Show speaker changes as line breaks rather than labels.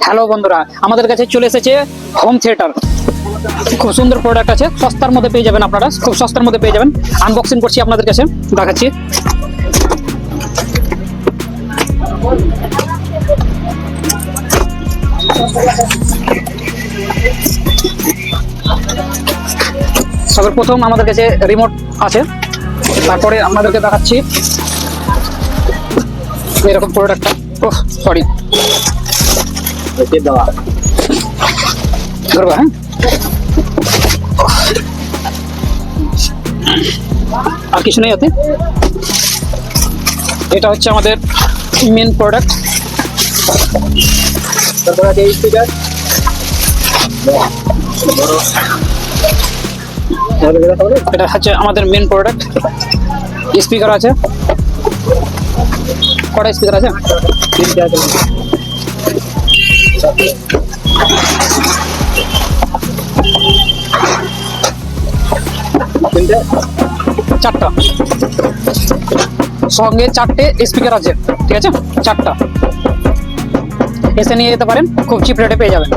Hello বন্ধুরা, আমাদের কাছে চলে এসেছে হোম থিয়েটার। খুব সুন্দর প্রোডাক্ট আছে, সস্তার মধ্যে পেয়ে যাবেন। আপনারা খুব সস্তার মধ্যে পেয়ে যাবেন। আনবক্সিং করছি, আপনাদের কাছে দেখাচ্ছি। সর্বপ্রথম আমাদের কাছে রিমোট আছে, তারপরে আপনাদেরকে দেখাচ্ছি এরকম প্রোডাক্টটা। ওহ সরি, ধরবা। হ্যাঁ, আর কিছু নেই এতে। এটা হচ্ছে আমাদের মেন প্রোডাক্ট। তারপরে আছে স্পিকার, এটা হচ্ছে আমাদের মেন প্রোডাক্ট। স্পিকার আছে, কটা স্পিকার আছে? তিনটে আছে। চারটা, সঙ্গে চারটে স্পিকার আছে, ঠিক আছে? চারটা এসে নিয়ে যেতে পারেন, খুব চিপ রেটে পেয়ে যাবেন।